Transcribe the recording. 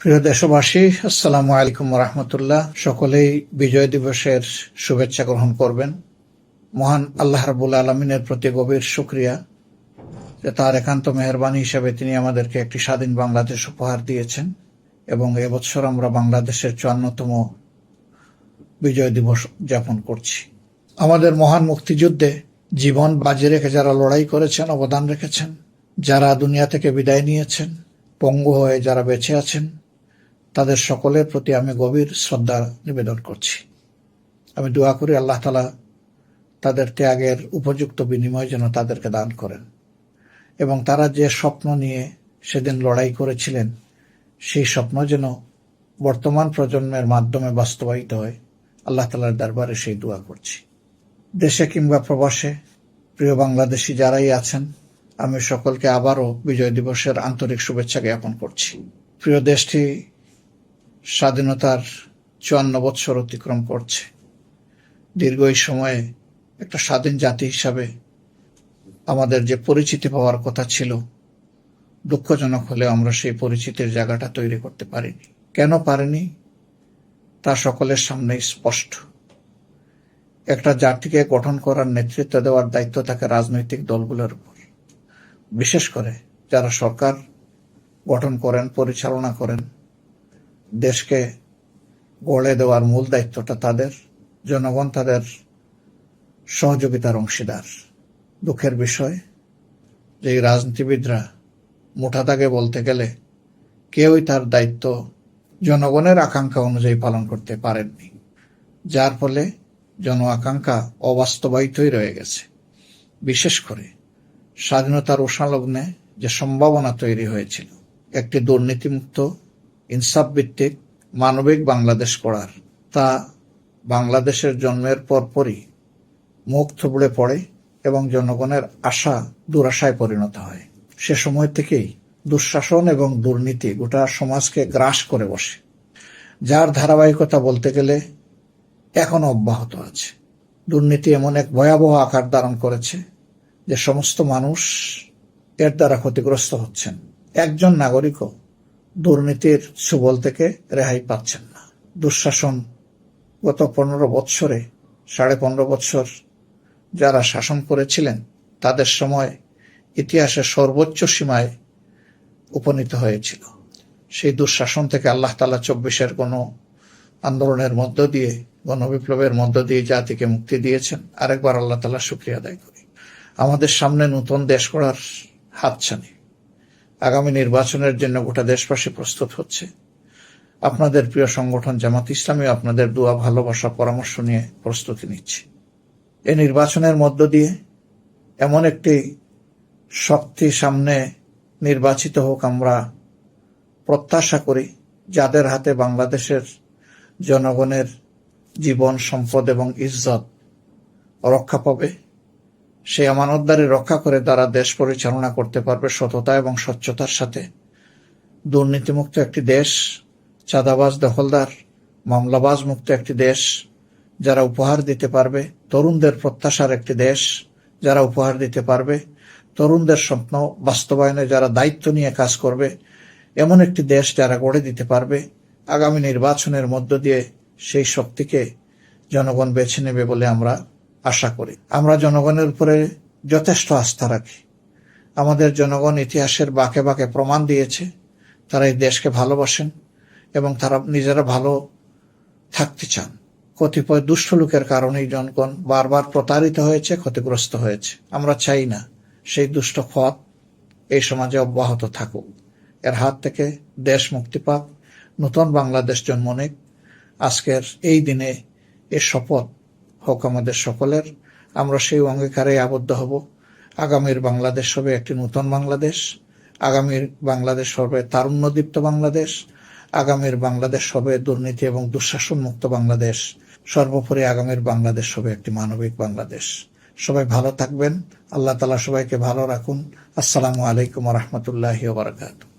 প্রিয় দেশবাসী, আসসালামু আলাইকুম রহমতুল্লাহ। সকলেই বিজয় দিবসের শুভেচ্ছা গ্রহণ করবেন। মহান আল্লাহ রাব্বুল আলমিনের প্রতি গভীর শুকরিয়া যে তার একান্ত মেহরবানি হিসেবে তিনি আমাদেরকে একটি স্বাধীন বাংলাদেশ উপহার দিয়েছেন এবং এবছর আমরা বাংলাদেশের 54তম বিজয় দিবস উদযাপন করছি। আমাদের মহান মুক্তিযুদ্ধে জীবন বাজি রেখে যারা লড়াই করেছেন, অবদান রেখেছেন, যারা দুনিয়া থেকে বিদায় নিয়েছেন, পঙ্গু হয়ে যারা বেঁচে আছেন, তাদের সকলের প্রতি আমি গভীর শ্রদ্ধা নিবেদন করছি। আমি দোয়া করি আল্লাহ তাআলা তাদের ত্যাগের উপযুক্ত বিনিময় যেন তাদেরকে দান করেন এবং তারা যে স্বপ্ন নিয়ে সেদিন লড়াই করেছিলেন সেই স্বপ্ন যেন বর্তমান প্রজন্মের মাধ্যমে বাস্তবায়িত হয়। আল্লাহ তাআলার দরবারে সেই দোয়া করছি। দেশে কিংবা প্রবাসে প্রিয় বাংলাদেশি যারাই আছেন, আমি সকলকে আবারও বিজয় দিবসের আন্তরিক শুভেচ্ছা জ্ঞাপন করছি। প্রিয় দেশটি স্বাধীনতার 54 বছর অতিক্রম করছে। দীর্ঘ এই সময়ে একটা স্বাধীন জাতি হিসাবে আমাদের যে পরিচিতি পাওয়ার কথা ছিল, দুঃখজনক হলেও আমরা সেই পরিচিতির জায়গাটা তৈরি করতে পারিনি। কেন পারিনি তা সকলের সামনেই স্পষ্ট। একটা জাতিকে গঠন করার নেতৃত্ব দেওয়ার দায়িত্ব থাকে রাজনৈতিক দলগুলোর উপর, বিশেষ করে যারা সরকার গঠন করেন, পরিচালনা করেন। দেশকে গড়ে দেওয়ার মূল দায়িত্বটা তাদের। জনগণ তাদের সহযোগিতার অংশীদার। দুঃখের বিষয় যে এই রাজনীতিবিদরা মুঠা দাগে বলতে গেলে কেউই তার দায়িত্ব জনগণের আকাঙ্ক্ষা অনুযায়ী পালন করতে পারেননি, যার ফলে জন আকাঙ্ক্ষা অবাস্তবায়িতই রয়ে গেছে। বিশেষ করে স্বাধীনতার উষ্ণালগ্নে যে সম্ভাবনা তৈরি হয়েছিল একটি দুর্নীতিমুক্ত, ইনসাফ ভিত্তিক, মানবিক বাংলাদেশ গড়ার, তা বাংলাদেশের জন্মের পরপরই মুখ থুবড়ে পড়ে এবং জনগণের আশা দুরাশায় পরিণত হয়। সে সময় থেকেই দুঃশাসন এবং দুর্নীতি গোটা সমাজকে গ্রাস করে বসে, যার ধারাবাহিকতা বলতে গেলে এখনো অব্যাহত আছে। দুর্নীতি এমন এক ভয়াবহ আকার ধারণ করেছে যে সমস্ত মানুষ এর দ্বারা ক্ষতিগ্রস্ত হচ্ছেন। একজন নাগরিকও দুর্নীতির সুবল থেকে রেহাই পাচ্ছেন না। দুঃশাসন গত 15 বৎসরে 15.5 বৎসর যারা শাসন করেছিলেন তাদের সময় ইতিহাসের সর্বোচ্চ সীমায় উপনীত হয়েছিল। সেই দুঃশাসন থেকে আল্লাহ তাআলা 24-এর গণ আন্দোলনের মধ্য দিয়ে, গণবিপ্লবের মধ্য দিয়ে জাতিকে মুক্তি দিয়েছেন। আরেকবার আল্লাহ তাআলা শুকরিয়া আদায় করি। আমাদের সামনে নতুন দেশ গড়ার হাতছানি। আগামী নির্বাচনের জন্য গোটা দেশবাসী প্রস্তুত হচ্ছে। আপনাদের প্রিয় সংগঠন জামাত ইসলামী আপনাদের দোয়া, ভালোবাসা, পরামর্শ নিয়ে প্রস্তুতি নিচ্ছে। এই নির্বাচনের মধ্য দিয়ে এমন একটি শক্তি সামনে নির্বাচিত হোক আমরা প্রত্যাশা করি, যাদের হাতে বাংলাদেশের জনগণের জীবন, সম্পদ এবং ইজ্জত রক্ষা পাবে। সেই আমানতদারি রক্ষা করে তারা দেশ পরিচালনা করতে পারবে সততা এবং স্বচ্ছতার সাথে। দুর্নীতিমুক্ত একটি দেশ, চাঁদাবাজ, দখলদার, মামলাবাজ মুক্ত একটি দেশ যারা উপহার দিতে পারবে। তরুণদের প্রত্যাশার একটি দেশ যারা উপহার দিতে পারবে। তরুণদের স্বপ্ন বাস্তবায়নে যারা দায়িত্ব নিয়ে কাজ করবে, এমন একটি দেশ যারা গড়ে দিতে পারবে। আগামী নির্বাচনের মধ্য দিয়ে সেই শক্তিকে জনগণ বেছে নেবে বলে আমরা আশা করি। আমরা জনগণের উপরে যথেষ্ট আস্থা রাখি। আমাদের জনগণ ইতিহাসের বাঁকে বাঁকে প্রমাণ দিয়েছে তারা এই দেশকে ভালোবাসেন এবং তারা নিজেরা ভালো থাকতে চান। কতিপয় দুষ্ট লোকের কারণেই জনগণ বারবার প্রতারিত হয়েছে, ক্ষতিগ্রস্ত হয়েছে। আমরা চাই না সেই দুষ্ট পথ এই সমাজে অব্যাহত থাকুক। এর হাত থেকে দেশ মুক্তি পাক, নতুন বাংলাদেশ জন্ম নেক। আজকের এই দিনে এ শপথ হোক আমাদের সকলের। আমরা সেই অঙ্গীকারে আবদ্ধ হব। আগামীর বাংলাদেশ হবে একটি নতুন বাংলাদেশ। আগামীর বাংলাদেশ হবে তারুণ্যদীপ্ত বাংলাদেশ। আগামীর বাংলাদেশ হবে দুর্নীতি এবং দুঃশাসন মুক্ত বাংলাদেশ। সর্বোপরি আগামীর বাংলাদেশ হবে একটি মানবিক বাংলাদেশ। সবাই ভালো থাকবেন। আল্লাহ তাআলা সবাইকে ভালো রাখুন। আসসালামু আলাইকুম ওয়া রাহমাতুল্লাহি ওয়া বারাকাতুহু।